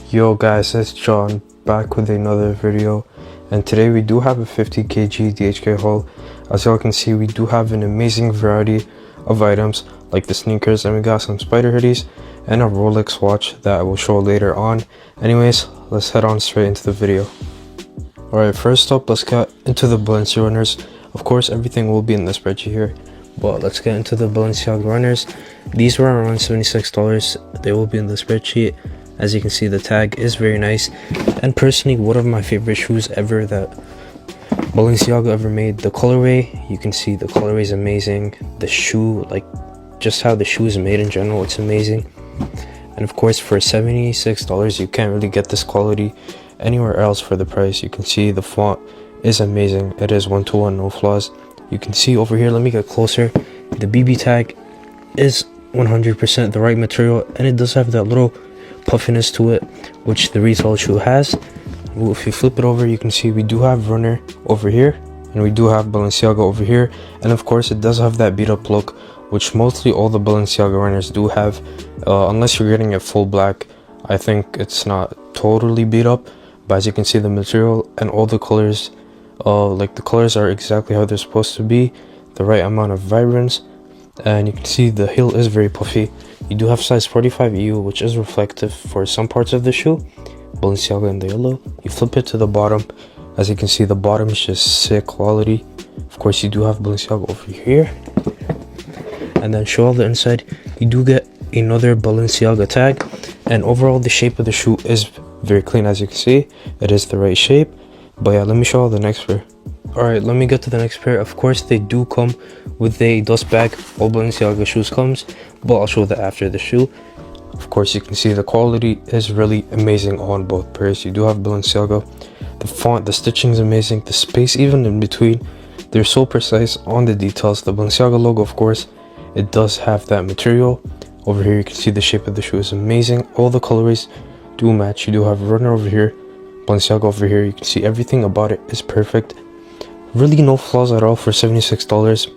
Yo guys, it's John back with another video, and today we do have a 50 kg DHK haul. As y'all can see, we do have an amazing variety of items like the sneakers, and we got some spider hoodies and a Rolex watch that I will show later on. Anyways, let's head on straight into the video. Alright, first up, let's get into the Balenciaga runners. Of course, everything will be in the spreadsheet here, but let's get into the Balenciaga runners. These were around $76. They will be in the spreadsheet. As you can see, the tag is very nice, and personally one of my favorite shoes ever that Balenciaga ever made. The colorway, you can see the colorway is amazing. The shoe, like just how the shoe is made in general, it's amazing. And of course, for $76 you can't really get this quality anywhere else for the price. You can see the font is amazing. It is 1-to-1, no flaws. You can see over here, let me get closer, the BB tag is 100% the right material, and it does have that little puffiness to it, which the retail shoe has. If you flip it over, you can see we do have runner over here, and we do have Balenciaga over here, and of course it does have that beat up look, which mostly all the Balenciaga runners do have, unless you're getting it full black. I think it's not totally beat up, but as you can see, the material and all the colors, like the colors are exactly how they're supposed to be, the right amount of vibrance. And you can see the heel is very puffy. You do have size 45 EU, which is reflective for some parts of the shoe. Balenciaga in the yellow. You flip it to the bottom. As you can see, the bottom is just sick quality. Of course, you do have Balenciaga over here. And then show all the inside. You do get another Balenciaga tag. And overall, the shape of the shoe is very clean. As you can see, it is the right shape. But yeah, let me show all the next pair. Alright, let me get to the next pair. Of course, they do come with a dust bag. All Balenciaga shoes comes, but I'll show that after the shoe. Of course, you can see the quality is really amazing on both pairs. You do have Balenciaga. The font, the stitching is amazing. The space even in between, they're so precise on the details. The Balenciaga logo, of course, it does have that material. Over here, you can see the shape of the shoe is amazing. All the colorways do match. You do have runner over here, Balenciaga over here. You can see everything about it is perfect. Really no flaws at all for $76.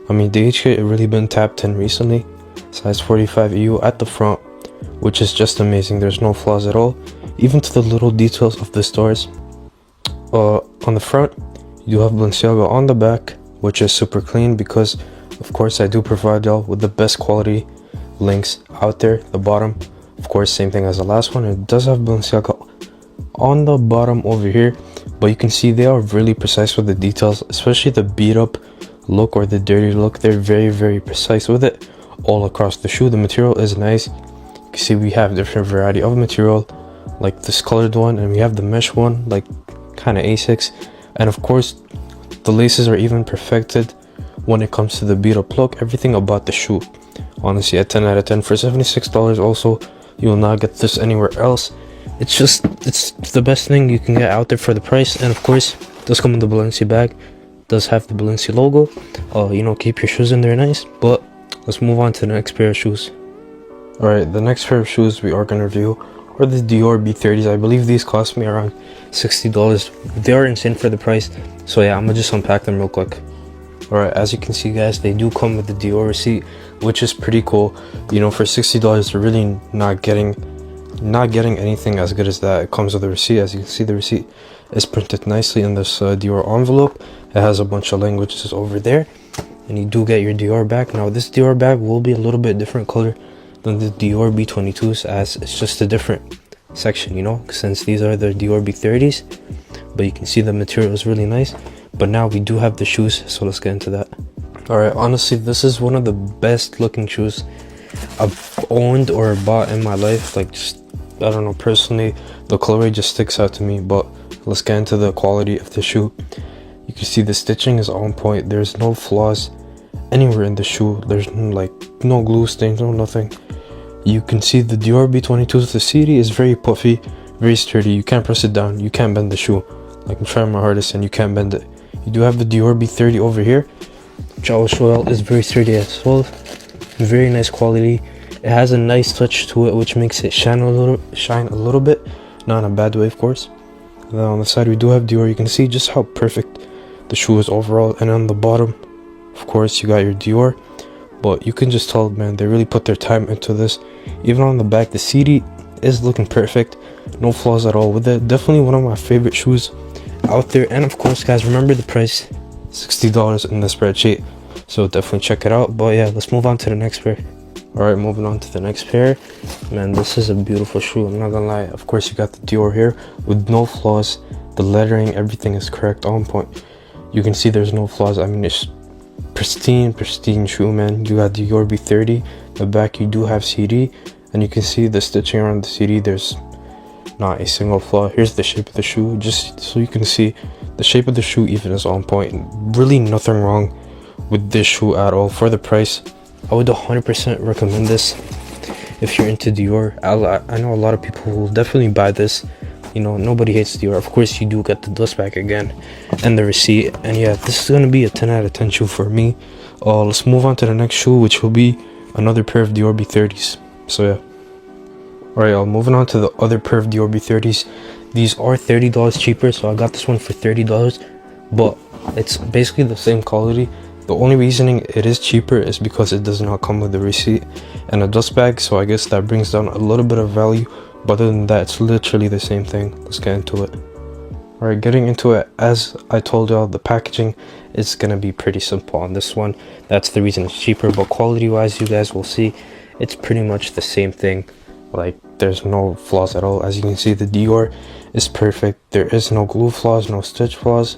I mean, DHK really been top 10 recently. Size 45 EU at the front, which is just amazing. There's no flaws at all, even to the little details of the stars. On the front, you do have Balenciaga on the back, which is super clean because, of course, I do provide y'all with the best quality links out there. The bottom, of course, same thing as the last one. It does have Balenciaga on the bottom over here, but you can see they are really precise with the details, especially the beat up look or the dirty look. They're very precise with it all across the shoe. The material is nice. You can see we have different variety of material, like this colored one, and we have the mesh one, like kind of A6. And of course, the laces are even perfected when it comes to the beat up look. Everything about the shoe, honestly, a 10 out of 10 for $76. Also, you will not get this anywhere else. It's the best thing you can get out there for the price. And of course, it does come in the Balenciaga bag. It does have the Balenciaga logo. You know, keep your shoes in there nice. But let's move on to the next pair of shoes. Alright, the next pair of shoes we are going to review are the Dior B30s. I believe these cost me around $60. They are insane for the price. So yeah, I'm going to just unpack them real quick. Alright, as you can see, guys, they do come with the Dior receipt, which is pretty cool. You know, for $60, you're really not getting anything as good as that. It comes with a receipt. As you can see, the receipt is printed nicely in this Dior envelope. It has a bunch of languages over there, and you do get your Dior bag. Now this Dior bag will be a little bit different color than the Dior B22s, as it's just a different section, you know, since these are the Dior B30s. But you can see the material is really nice. But now we do have the shoes, so let's get into that. Alright, honestly, this is one of the best looking shoes I've owned or bought in my life. Like, just, I don't know, personally, the colorway just sticks out to me. But let's get into the quality of the shoe. You can see the stitching is on point. There's no flaws anywhere in the shoe. There's like no glue stains, no nothing. You can see the Dior B22s, the CD is very puffy, very sturdy. You can't press it down, you can't bend the shoe. Like, I'm trying my hardest and you can't bend it. You do have the Dior B30 over here, which I will show you, is very sturdy as well. Very nice quality. It has a nice touch to it, which makes it shine a little bit, not in a bad way, of course. And then on the side we do have Dior. You can see just how perfect the shoe is overall. And on the bottom, of course, you got your Dior. But you can just tell, man, they really put their time into this. Even on the back, the CD is looking perfect, no flaws at all with it. Definitely one of my favorite shoes out there. And of course guys, remember the price, $60 in the spreadsheet, so definitely check it out. But yeah, let's move on to the next pair. All right, moving on to the next pair. Man, this is a beautiful shoe, I'm not gonna lie. Of course you got the Dior here with no flaws. The lettering, everything is correct, on point. You can see there's no flaws. I mean, it's pristine shoe, man. You got the Dior B30. The back you do have CD, and you can see the stitching around the CD. There's not a single flaw. Here's the shape of the shoe, just so you can see the shape of the shoe even is on point. Really nothing wrong with this shoe at all. For the price, I would 100% recommend this if you're into Dior. I know a lot of people will definitely buy this. You know, nobody hates Dior. Of course you do get the dust back again and the receipt. And yeah, this is gonna be a 10 out of 10 shoe for me. Let's move on to the next shoe, which will be another pair of Dior B30s. So yeah. Alright, moving on to the other pair of Dior B30s. These are $30 cheaper, so I got this one for $30, but it's basically the same quality. The only reasoning it is cheaper is because it does not come with a receipt and a dust bag, so I guess that brings down a little bit of value. But other than that, it's literally the same thing. Let's get into it. Alright, getting into it, as I told y'all, the packaging is gonna be pretty simple on this one. That's the reason it's cheaper, but quality wise, you guys will see it's pretty much the same thing. Like, there's no flaws at all. As you can see, the Dior is perfect. There is no glue flaws, no stitch flaws.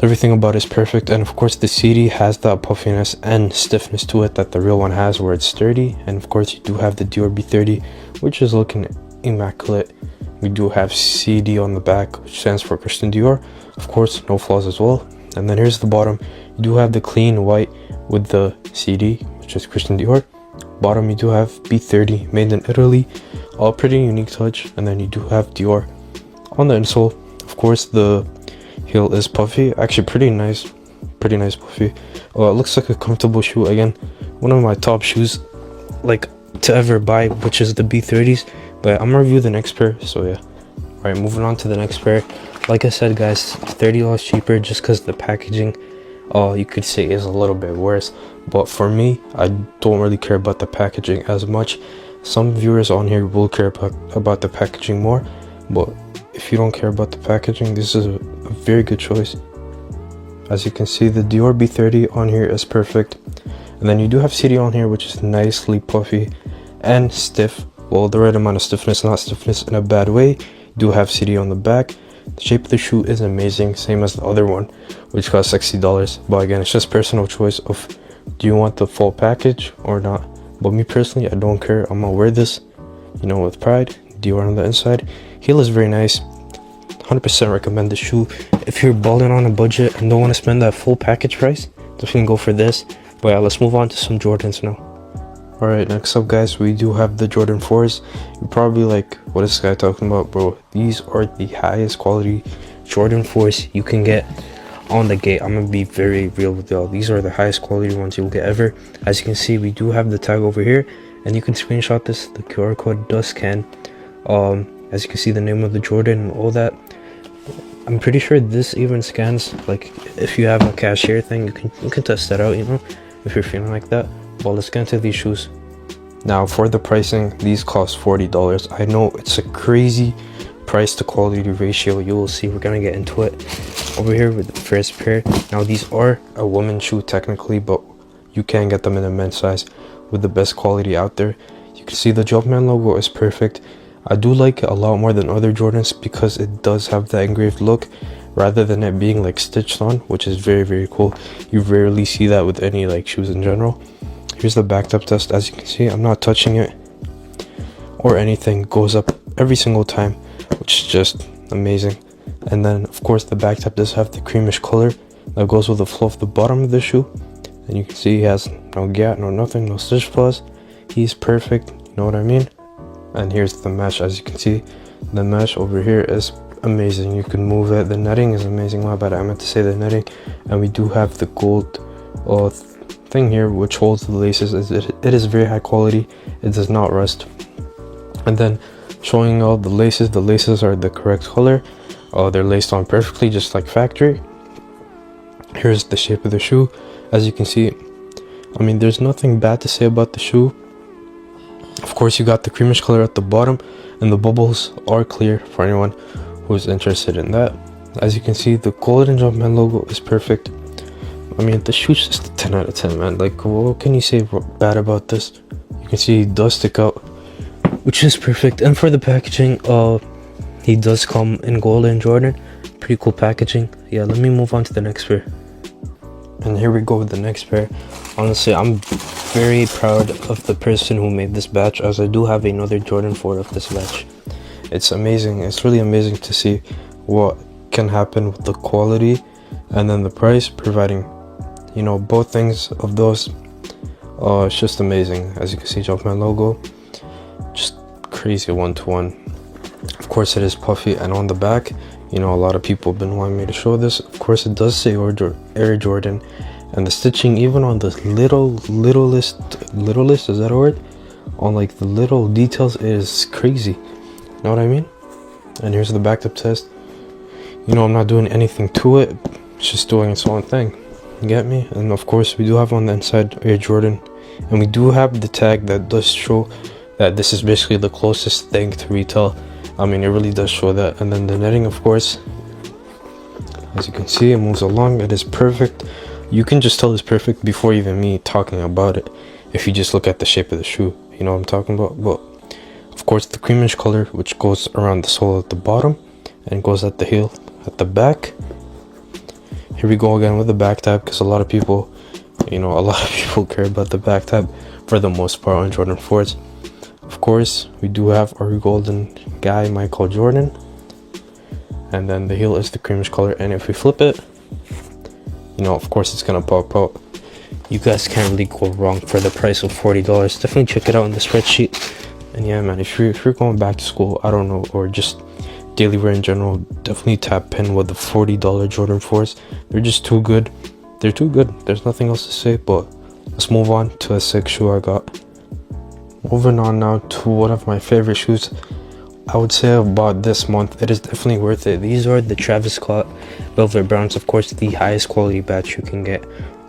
Everything about it is perfect. And of course the CD has that puffiness and stiffness to it that the real one has, where it's sturdy. And of course you do have the Dior B30, which is looking immaculate. We do have CD on the back, which stands for Christian Dior. Of course, no flaws as well. And then here's the bottom. You do have the clean white with the CD, which is Christian Dior. Bottom you do have B30, made in Italy. All pretty unique touch. And then you do have Dior on the insole. Of course the heel is puffy, actually pretty nice puffy. It looks like a comfortable shoe. Again, one of my top shoes like to ever buy, which is the B30s. But I'm gonna review the next pair, so yeah. Alright, moving on to the next pair. Like I said guys, $30 cheaper just because the packaging you could say is a little bit worse, but for me, I don't really care about the packaging as much. Some viewers on here will care about the packaging more, but if you don't care about the packaging, this is a very good choice. As you can see, the Dior B30 on here is perfect, and then you do have CD on here, which is nicely puffy and stiff. Well, the right amount of stiffness, not stiffness in a bad way. You do have CD on the back. The shape of the shoe is amazing, same as the other one, which cost $60. But again, it's just personal choice of do you want the full package or not. But me personally, I don't care. I'm gonna wear this, you know, with pride. Dior on the inside. Heel is very nice. 100% recommend the shoe. If you're balling on a budget and don't want to spend that full package price, definitely go for this. But yeah, let's move on to some Jordans now. Alright, next up guys, we do have the Jordan 4s. You're probably like, what is this guy talking about, bro? These are the highest quality Jordan 4s you can get on the gate. I'm gonna be very real with y'all. These are the highest quality ones you'll get ever. As you can see, we do have the tag over here, and you can screenshot this. The QR code does scan. As you can see, the name of the Jordan and all that. I'm pretty sure this even scans. Like, if you have a cashier thing, you can test that out, you know, if you're feeling like that. Well, let's get into these shoes. Now for the pricing, these cost $40. I know it's a crazy price to quality ratio. You will see, we're gonna get into it. Over here with the first pair. Now these are a woman's shoe technically, but you can get them in a men's size with the best quality out there. You can see the Jumpman logo is perfect. I do like it a lot more than other Jordans because it does have that engraved look rather than it being like stitched on, which is very, very cool. You rarely see that with any like shoes in general. Here's the backed up test. As you can see, I'm not touching it or anything. Goes up every single time, which is just amazing. And then of course the backed up does have the creamish color that goes with the flow of the bottom of the shoe. And you can see he has no gap, no nothing, no stitch flaws. He's perfect, you know what I mean? And here's the mesh. As you can see, the mesh over here is amazing. You can move it. The netting is amazing. My bad, I meant to say the netting. And we do have the gold thing here which holds the laces. It is very high quality. It does not rust. And then showing all the laces are the correct color. They're laced on perfectly, just like factory. Here's the shape of the shoe. As you can see, I mean, there's nothing bad to say about the shoe. Of course, you got the creamish color at the bottom, and the bubbles are clear for anyone who's interested in that. As you can see, the golden Jumpman logo is perfect. I mean, the shoe's just a 10 out of 10, man. Like, what can you say bad about this? You can see it does stick out, which is perfect. And for the packaging, he does come in gold and Jordan. Pretty cool packaging. Yeah, let me move on to the next pair. And here we go with the next pair. Honestly, I'm very proud of the person who made this batch, as I do have another Jordan 4 of this batch. It's amazing. It's really amazing to see what can happen with the quality and then the price, providing, you know, both things of those. It's just amazing. As you can see, Jumpman logo, just crazy 1-to-1. Of course, it is puffy, and on the back, you know, a lot of people have been wanting me to show this. Of course, it does say Air Jordan, and the stitching, even on the littlest, is that a word? On like the little details, is crazy. You know what I mean? And here's the backed up test. You know, I'm not doing anything to it. It's just doing its own thing. You get me? And of course, we do have on the inside Air Jordan, and we do have the tag that does show that this is basically the closest thing to retail. I mean, it really does show that. And then the netting, of course, as you can see, it moves along. It is perfect. You can just tell it's perfect before even me talking about it, if you just look at the shape of the shoe. You know what I'm talking about? But of course, the creamish color, which goes around the sole at the bottom and goes at the heel at the back. Here we go again with the back tab, because a lot of people, you know, care about the back tab for the most part on Jordan 4s. Of course, we do have our golden guy, Michael Jordan, and then the heel is the creamish color. And if we flip it, you know, of course, it's gonna pop out. You guys can't really go wrong for the price of $40. Definitely check it out in the spreadsheet. And yeah, man, if you're going back to school, I don't know, or just daily wear in general, definitely tap in with the $40 Jordan 4s. They're just too good. They're too good. There's nothing else to say. But let's move on to a sick shoe I got. Moving on now to one of my favorite shoes, I would say about this month. It is definitely worth it. These are the Travis Scott Velvet Browns. Of course, the highest quality batch you can get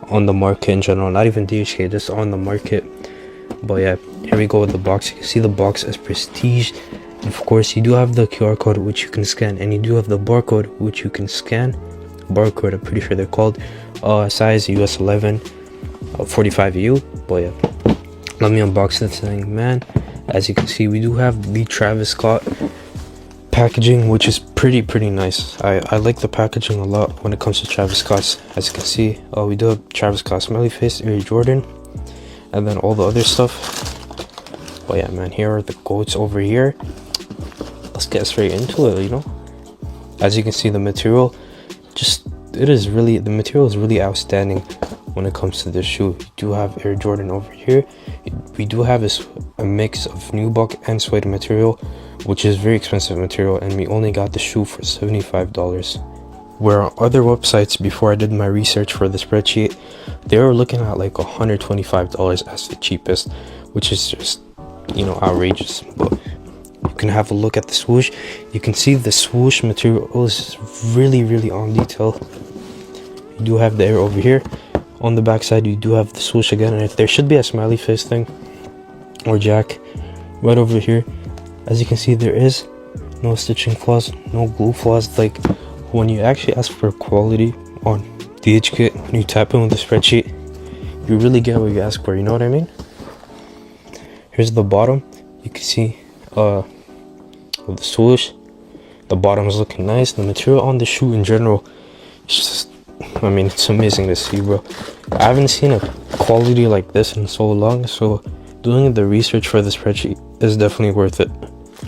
on the market in general. Not even DHK, just on the market. But yeah, here we go with the box. You can see the box as prestige. And of course, you do have the QR code, which you can scan. And you do have the barcode, which you can scan. Barcode, I'm pretty sure they're called. Size US 11, 45 EU. But yeah, let me unbox this thing, man. As you can see, we do have the Travis Scott packaging, which is pretty nice. I like the packaging a lot when it comes to Travis Scott's. As you can see, we do have Travis Scott smiley face, Air Jordan, and then all the other stuff. But yeah, man, here are the quotes over here. Let's get straight into it, you know. As you can see, the material, the material is really outstanding when it comes to this shoe. You do have Air Jordan over here. We do have a mix of nubuck and suede material, which is very expensive material, and we only got the shoe for $75. Where on other websites, before I did my research for the spreadsheet, they were looking at like $125 as the cheapest, which is just, you know, outrageous. But you can have a look at the swoosh. You can see the swoosh material is really on detail. You do have the Air over here. On the back side, you do have the swoosh again, and there should be a smiley face thing or jack right over here. As you can see, there is no stitching flaws, no glue flaws. Like, when you actually ask for quality on DHkit, when you tap in with the spreadsheet, you really get what you ask for, you know what I mean? Here's the bottom. You can see with the swoosh, the bottom is looking nice. The material on the shoe in general, it's just, I mean, it's amazing to see, bro. I haven't seen a quality like this in so long, so doing the research for the spreadsheet is definitely worth it.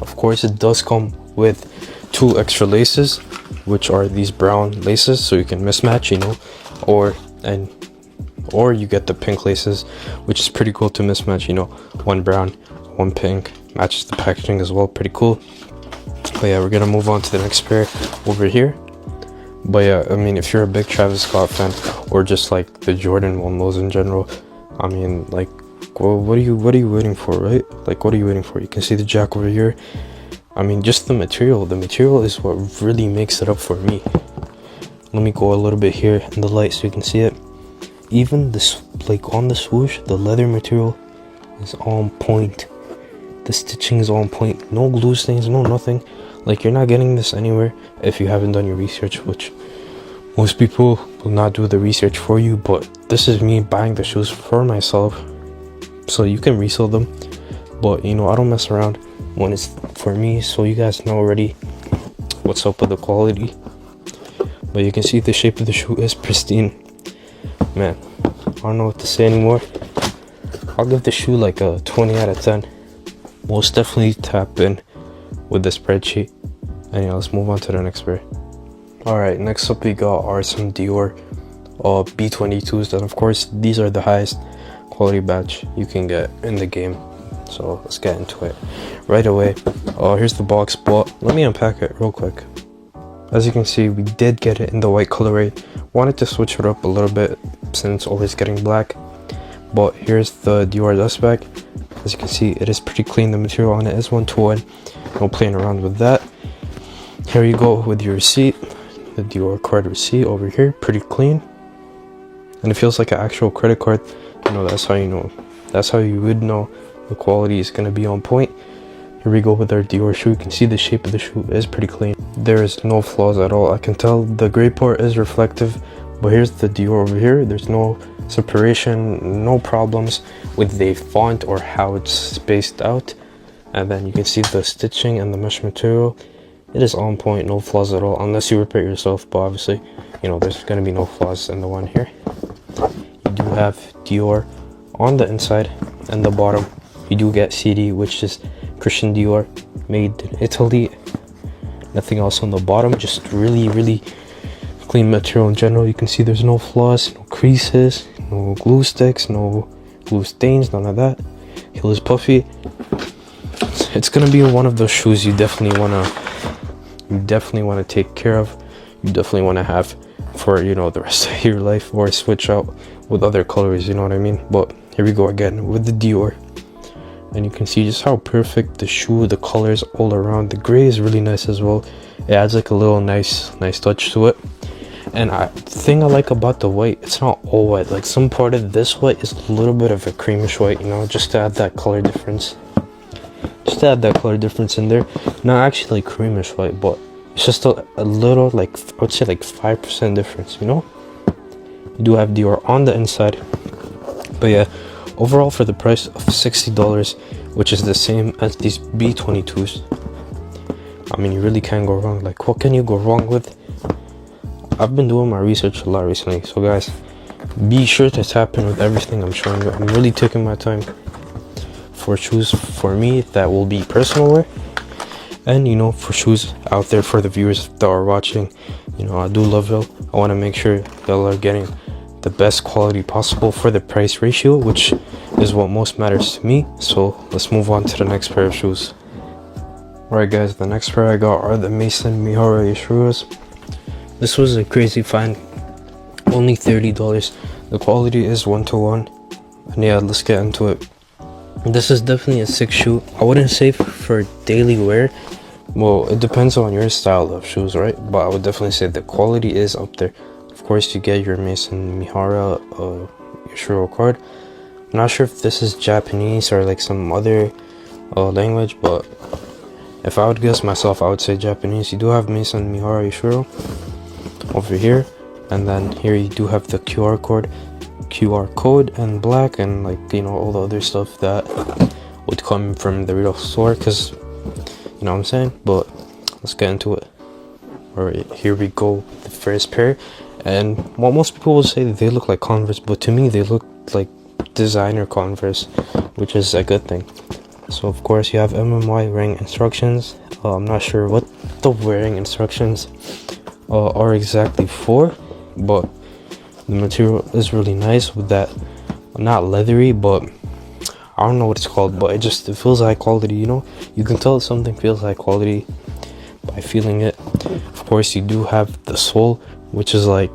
Of course, it does come with 2 extra laces, which are these brown laces, so you can mismatch, you know, or you get the pink laces, which is pretty cool to mismatch, you know, 1 brown, 1 pink, matches the packaging as well, pretty cool. But yeah, we're gonna move on to the next pair over here. But yeah, I mean, if you're a big Travis Scott fan, or just like the Jordan 1 in general, I mean, like, well, what are you waiting for, right? Like, what are you waiting for? You can see the jack over here. I mean, just the material is what really makes it up for me. Let me go a little bit here in the light so you can see it. Even this, like, on the swoosh, the leather material is on point. The stitching is on point, no glue stains, no nothing. Like, you're not getting this anywhere if you haven't done your research, which most people will not do the research for you. But this is me buying the shoes for myself, so you can resell them. But you know, I don't mess around when it's for me, so you guys know already what's up with the quality. But you can see the shape of the shoe is pristine. Man, I don't know what to say anymore. I'll give the shoe like a 20 out of 10. Most definitely tap in with the spreadsheet. And yeah, let's move on to the next pair. Alright, next up we got are some Dior B22s. And of course, these are the highest quality batch you can get in the game. So let's get into it right away. Here's the box, but let me unpack it real quick. As you can see, we did get it in the white colorway. Wanted to switch it up a little bit since always getting black. But here's the Dior dust bag. As you can see, it is pretty clean. The material on it is 1-to-1. No playing around with that. Here you go with your receipt. The Dior card receipt over here, pretty clean. And it feels like an actual credit card. You know, that's how you know. That's how you would know the quality is gonna be on point. Here we go with our Dior shoe. You can see the shape of the shoe is pretty clean. There is no flaws at all. I can tell the gray part is reflective, but here's the Dior over here. There's no separation, no problems with the font or how it's spaced out. And then you can see the stitching and the mesh material. It is on point, no flaws at all, unless you repair it yourself. But obviously, you know, there's gonna be no flaws in the one here. You do have Dior on the inside and the bottom. You do get CD, which is Christian Dior, made in Italy. Nothing else on the bottom, just really clean material in general. You can see there's no flaws, no creases, no glue sticks, no glue stains, none of that. Heel is puffy. It's gonna be one of those shoes you definitely wanna take care of. You definitely wanna have for, you know, the rest of your life, or switch out with other colors, you know what I mean? But here we go again with the Dior. And you can see just how perfect the shoe, the colors all around. The gray is really nice as well. It adds like a little nice touch to it. And the thing I like about the white, it's not all white. Like, some part of this white is a little bit of a creamish white, you know, just to add that color difference. Just to add that color difference in there. Not actually like creamish white, but it's just a little, like, I would say like 5% difference, you know. You do have Dior on the inside. But yeah, overall, for the price of $60, which is the same as these B22s, I mean, you really can't go wrong. Like, what can you go wrong with? I've been doing my research a lot recently, so guys, be sure to tap in with everything I'm showing you. I'm really taking my time for shoes for me that will be personal wear, and, you know, for shoes out there for the viewers that are watching. You know, I do love y'all. I want to make sure y'all are getting the best quality possible for the price ratio, which is what most matters to me. So let's move on to the next pair of shoes. Alright guys, the next pair I got are the Mason Mihara Yeshuras. This was a crazy find, only $30. The quality is 1-to-1, and yeah, let's get into it. This is definitely a sick shoe. I wouldn't say for daily wear. Well, it depends on your style of shoes, right? But I would definitely say the quality is up there. Of course, you get your Mason Mihara Yeshuro card. I'm not sure if this is Japanese or like some other language, but if I would guess myself, I would say Japanese. You do have Mason Mihara Yeshuro over here, and then here you do have the QR code and black, and, like, you know, all the other stuff that would come from the real store, because, you know what I'm saying. But let's get into it. Alright, here we go, the first pair. And what most people will say, they look like Converse, but to me they look like designer Converse, which is a good thing. So of course you have MMY wearing instructions. I'm not sure what the wearing instructions are exactly for, but the material is really nice with that, not leathery, but I don't know what it's called, but it feels high quality, you know. You can tell something feels high quality by feeling it. Of course, you do have the sole, which is like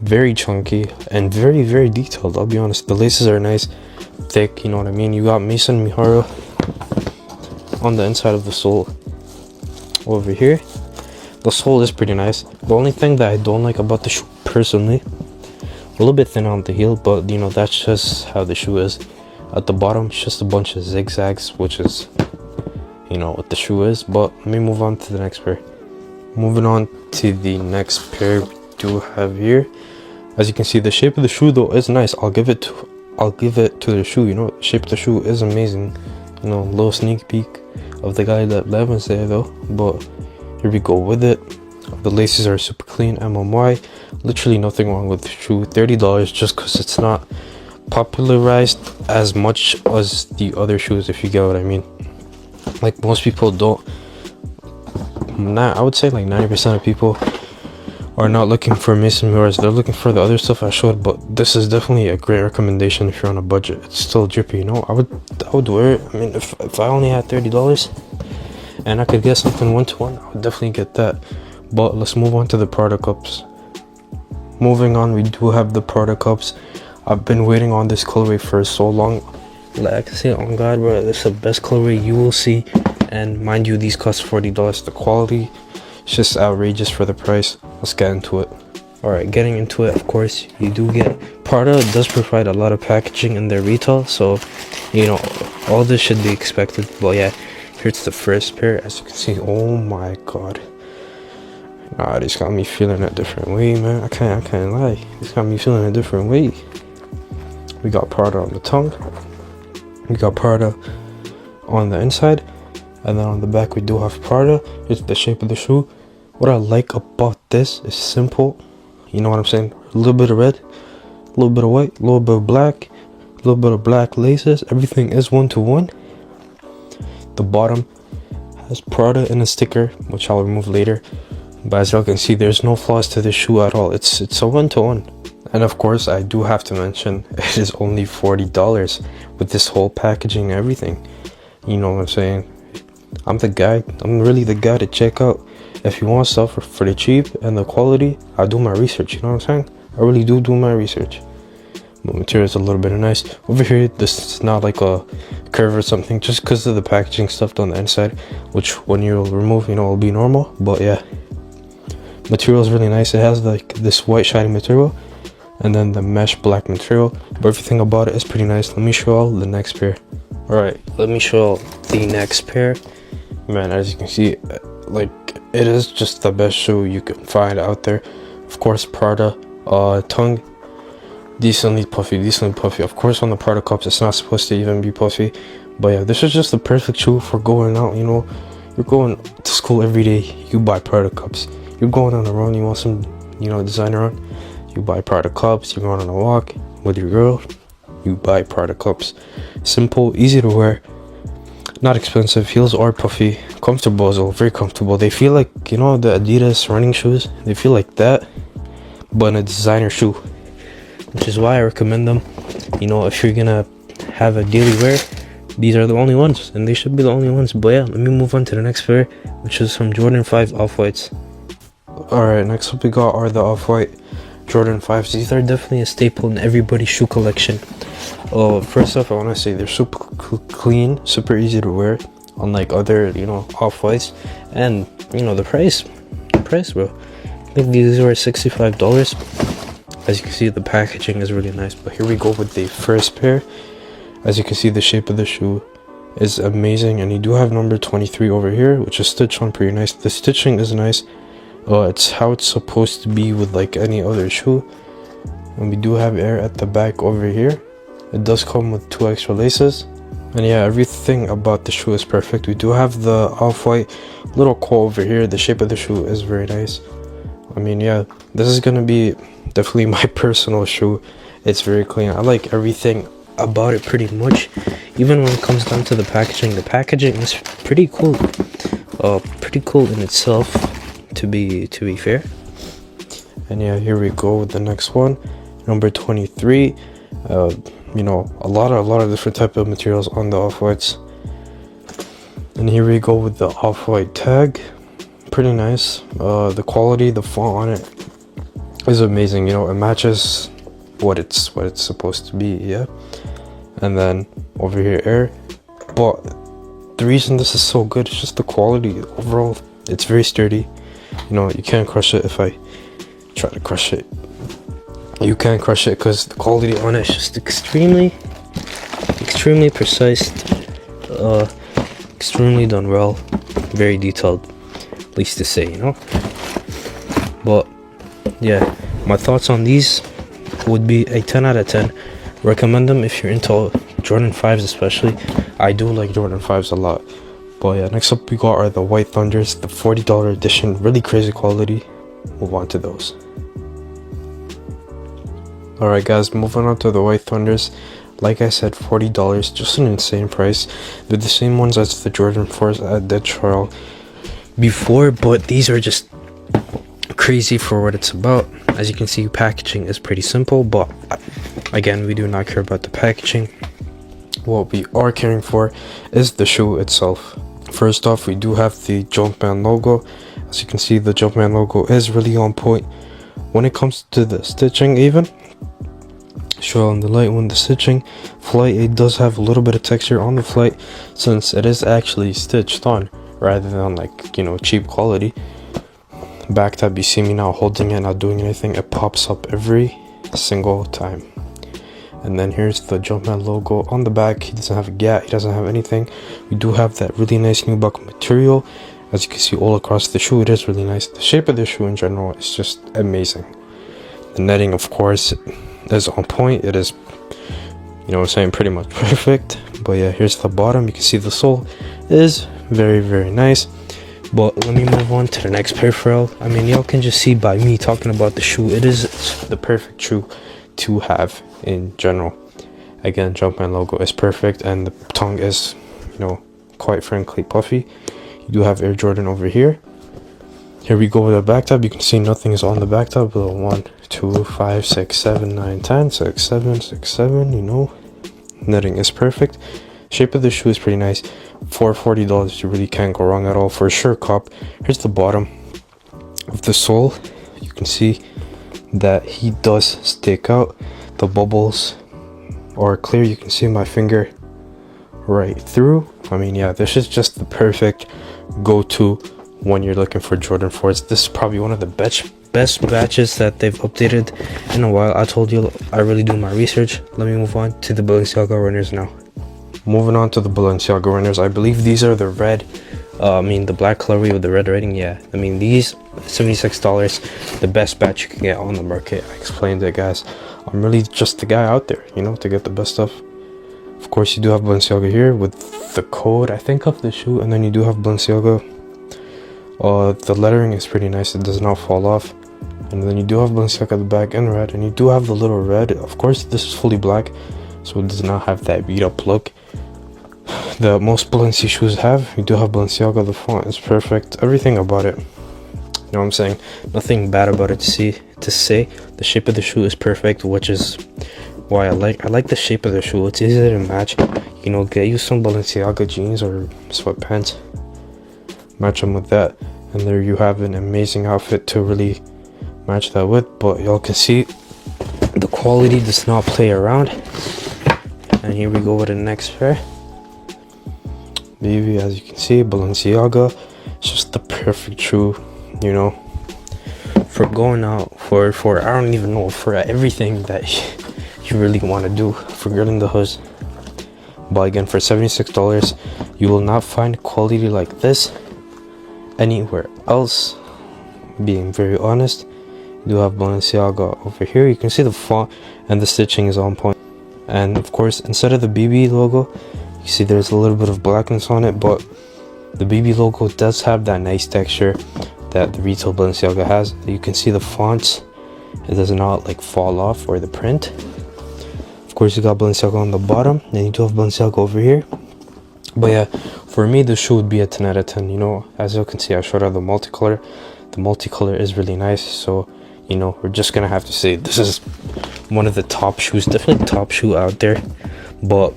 very chunky and very detailed. I'll be honest, the laces are nice, thick, you know what I mean. You got Mason Mihara on the inside of the sole over here. The sole is pretty nice. The only thing that I don't like about the shoe personally, a little bit thin on the heel, but you know, that's just how the shoe is. At the bottom, it's just a bunch of zigzags, which is, you know, what the shoe is. But let me move on to the next pair. Moving on to the next pair we do have here. As you can see, the shape of the shoe though is nice. I'll give it to the shoe. You know, the shape of the shoe is amazing. You know, little sneak peek of the guy that Levin's there though. But here we go with it. The laces are super clean, MMY. Literally nothing wrong with the shoe. $30 just because it's not popularized as much as the other shoes, if you get what I mean. Like most people don't. I would say like 90% of people are not looking for Mason Mirrors. They're looking for the other stuff I showed, but this is definitely a great recommendation if you're on a budget. It's still drippy, you know. I would wear it. I mean, if I only had $30 and I could get something one-to-one, I would definitely get that. But let's move on to the Prada cups. Moving on, we do have the Prada cups. I've been waiting on this colorway for so long. Like I can say, oh god, bro, this is the best colorway you will see. And mind you, these cost $40. The quality is just outrageous for the price. Let's get into it. Alright, getting into it, of course, you do get... Prada does provide a lot of packaging in their retail, so, you know, all this should be expected. But yeah, here's the first pair. As you can see, oh my god. Nah, this got me feeling a different way, man. I can't lie. This got me feeling a different way. We got Prada on the tongue. We got Prada on the inside. And then on the back we do have Prada. It's the shape of the shoe. What I like about this is simple. You know what I'm saying? A little bit of red, a little bit of white, a little bit of black, a little bit of black laces. Everything is one-to-one. The bottom has Prada and a sticker, which I'll remove later. But as y'all can see, there's no flaws to this shoe at all. It's a one-to-one. And of course, I do have to mention, it is only $40 with this whole packaging and everything. You know what I'm saying? I'm the guy. I'm really the guy to check out. If you want stuff for the cheap and the quality, I do my research. You know what I'm saying? I really do my research. The material is a little bit nice. Over here, this is not like a curve or something, just because of the packaging stuff on the inside, which when you remove, you know, it'll be normal. But yeah, material is really nice. It has like this white shiny material, and then the mesh black material. But everything about it is pretty nice. Let me show y'all the next pair. Alright, let me show y'all the next pair. Man, as you can see, like, it is just the best shoe you can find out there. Of course, Prada tongue, decently puffy. Of course, on the Prada cups, it's not supposed to even be puffy. But yeah, this is just the perfect shoe for going out. You know, you're going to school every day, you buy Prada cups. You're going on a run, you want some, you know, designer on, you buy Prada cups. You're going on a walk with your girl, you buy Prada cups. Simple, easy to wear, not expensive, heels are puffy, comfortable as well, very comfortable. They feel like, you know, the Adidas running shoes, they feel like that, but in a designer shoe, which is why I recommend them. You know, if you're gonna have a daily wear, these are the only ones, and they should be the only ones. But yeah, let me move on to the next pair, which is from Jordan 5 Off-Whites. Alright, next up we got are the Off-White Jordan 5s. These are definitely a staple in everybody's shoe collection. First off, I want to say they're super clean, super easy to wear, unlike other, you know, Off-Whites. And, you know, the price, bro. I think these were $65. As you can see, the packaging is really nice. But here we go with the first pair. As you can see, the shape of the shoe is amazing, and you do have number 23 over here, which is stitched on pretty nice. The stitching is nice. It's how it's supposed to be with like any other shoe. And we do have air at the back over here. It does come with 2 extra laces. And yeah, everything about the shoe is perfect. We do have the Off-White little quote over here. The shape of the shoe is very nice. I mean, yeah, this is gonna be definitely my personal shoe. It's very clean. I like everything about it pretty much. Even when it comes down to the packaging is pretty cool. Pretty cool in itself, to be fair. And yeah, here we go with the next one, number 23. You know, a lot of different type of materials on the Off-Whites. And here we go with the Off-White tag. Pretty nice. The quality, the font on it is amazing. You know, it matches what it's supposed to be. Yeah. And then over here, air. But the reason this is so good is just the quality overall. It's very sturdy. You know, you can't crush it. If I try to crush it, you can't crush it because the quality on it is just extremely extremely precise, extremely done well, very detailed, least to say, you know. But yeah, my thoughts on these would be a 10 out of 10. Recommend them if you're into Jordan 5s, especially. I do like Jordan 5s a lot. But yeah, next up we got are the White Thunders, the $40 edition, really crazy quality. Move on to those. Alright guys, moving on to the White Thunders. Like I said, $40, just an insane price. They're the same ones as the Jordan 4s I did trial before, but these are just crazy for what it's about. As you can see, packaging is pretty simple, but again, we do not care about the packaging. What we are caring for is the shoe itself. First off, we do have the Jumpman logo. As you can see, the Jumpman logo is really on point. When it comes to the stitching, even show on the light, when the stitching flight, it does have a little bit of texture on the flight, since it is actually stitched on rather than, like, you know, cheap quality. Back tab, you see me now holding it, not doing anything, it pops up every single time. And then here's the Jumpman logo on the back. He doesn't have a gat, he doesn't have anything. We do have that really nice nubuck material. As you can see all across the shoe, it is really nice. The shape of the shoe in general is just amazing. The netting, of course, is on point. It is, you know what I'm saying, pretty much perfect. But yeah, here's the bottom. You can see the sole is very, very nice. But let me move on to the next peripheral. I mean, y'all can just see by me talking about the shoe, it is the perfect shoe to have in general. Again, Jumpman logo is perfect, and the tongue is, you know, quite frankly puffy. You do have Air Jordan over here. Here we go with the back tab. You can see nothing is on the back tab. 1, 2, 5, 6, 7, 9, 10, 6, 7, 6, 7, you know. Netting is perfect. Shape of the shoe is pretty nice. For $40, you really can't go wrong at all. For sure, cop. Here's the bottom of the sole. You can see that he does stick out. The bubbles are clear. You can see my finger right through. I mean, yeah, this is just the perfect go-to when you're looking for Jordan 4s. This is probably one of the best batches that they've updated in a while. I told you I really do my research. Let me move on to the Balenciaga runners now. Moving on to the Balenciaga runners, I believe these are the red, the black colorway with the red writing. Yeah, I mean, these $76, the best batch you can get on the market. I explained it, guys. I'm really just the guy out there, you know, to get the best stuff. Of course, you do have Balenciaga here with the code, I think, of the shoe, and then you do have Balenciaga. The lettering is pretty nice, it does not fall off. And then you do have Balenciaga at the back in red, and you do have the little red. Of course, this is fully black, so it does not have that beat up look that most Balenciaga shoes have. You do have Balenciaga, the font is perfect, everything about it, you know what I'm saying, nothing bad about it to say. The shape of the shoe is perfect, which is why I like the shape of the shoe. It's easy to match, you know, get you some Balenciaga jeans or sweatpants, match them with that, and there you have an amazing outfit to really match that with. But y'all can see the quality does not play around. And here we go with the next pair. Baby, as you can see, Balenciaga, it's just the perfect shoe, you know, for going out, for I don't even know, for everything that you really want to do, for grilling the hoods. But again, for $76, you will not find quality like this anywhere else, being very honest. You do have Balenciaga over here. You can see the font and the stitching is on point. And of course, instead of the BB logo, you see there's a little bit of blackness on it, but the BB logo does have that nice texture that the retail Balenciaga has. You can see the fonts, it does not like fall off, or the print. Of course, you got Balenciaga on the bottom, and you do have Balenciaga over here. But yeah, for me, the shoe would be a 10 out of 10. You know, as you can see, I showed out the multicolor. The multicolor is really nice, so you know, we're just gonna have to say this is one of the top shoes, definitely the top shoe out there. But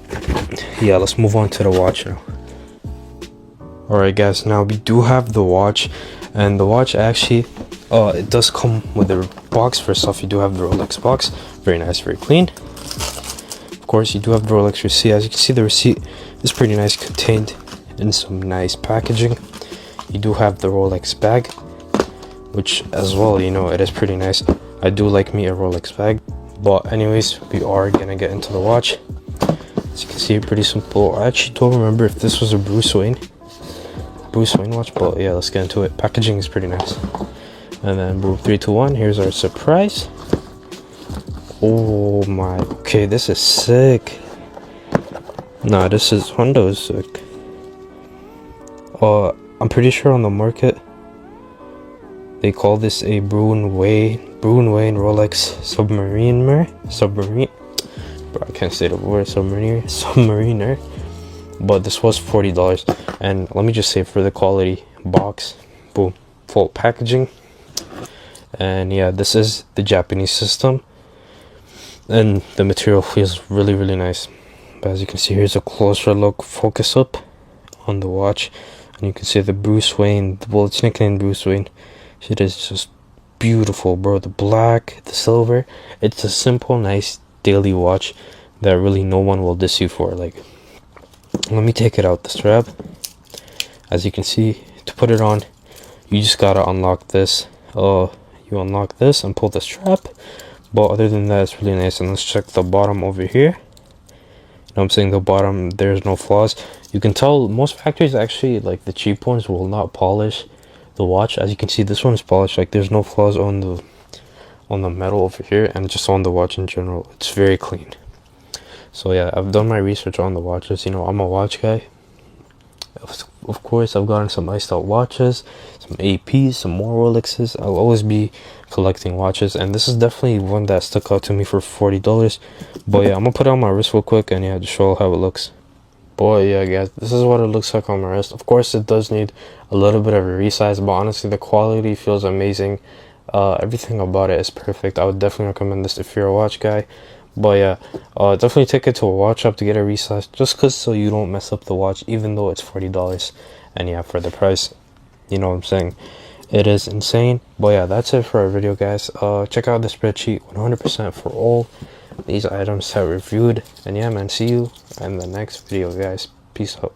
yeah, let's move on to the watch now. Alright guys, now we do have the watch, and the watch actually it does come with a box. First off, you do have the Rolex box, very nice, very clean. Of course, you do have the Rolex receipt. As you can see, the receipt is pretty nice, contained in some nice packaging. You do have the Rolex bag, which as well, you know, it is pretty nice. I do like me a Rolex bag. But anyways, we are gonna get into the watch. As you can see, pretty simple. I actually don't remember if this was a Bruce Wayne watch, but yeah, let's get into it. Packaging is pretty nice. And then boom, 3 2 1, here's our surprise. Oh my, okay, this is sick. Nah, this is Honda is sick. I'm pretty sure on the market they call this a Bruin Wayne Rolex submarine. Bro, I can't say the word submariner. But this was $40, and let me just say, for the quality, box, boom, full packaging. And yeah, this is the Japanese system, and the material feels really, really nice. But as you can see, here's a closer look, focus up on the watch, and you can see the Bruce Wayne, well, it's nicknamed Bruce Wayne. It is just beautiful, bro. The black, the silver. It's a simple, nice daily watch that really no one will diss you for. Like, let me take it out the strap. As you can see, to put it on, you just gotta unlock this. You unlock this and pull the strap. But other than that, it's really nice. And let's check the bottom over here. You know what I'm saying? The bottom, there's no flaws. You can tell most factories, actually, like the cheap ones, will not polish the watch. As you can see, this one is polished. Like, there's no flaws on the metal over here, and just on the watch in general. It's very clean. So yeah, I've done my research on the watches. You know, I'm a watch guy. Of course, I've gotten some iced out watches, some APs, some more Rolexes. I'll always be collecting watches, and this is definitely one that stuck out to me for $40. But yeah, I'm gonna put it on my wrist real quick, and yeah, just show how it looks. Boy, yeah, guys, this is what it looks like on my wrist. Of course, it does need a little bit of a resize, but honestly, the quality feels amazing. Everything about it is perfect. I would definitely recommend this if you're a watch guy. But yeah, definitely take it to a watch shop to get a resize, just because so you don't mess up the watch, even though it's $40. And yeah, for the price, you know what I'm saying, it is insane. But yeah, that's it for our video, guys. Check out the spreadsheet, 100% for all these items that reviewed. And yeah, man, see you in the next video, guys. Peace out.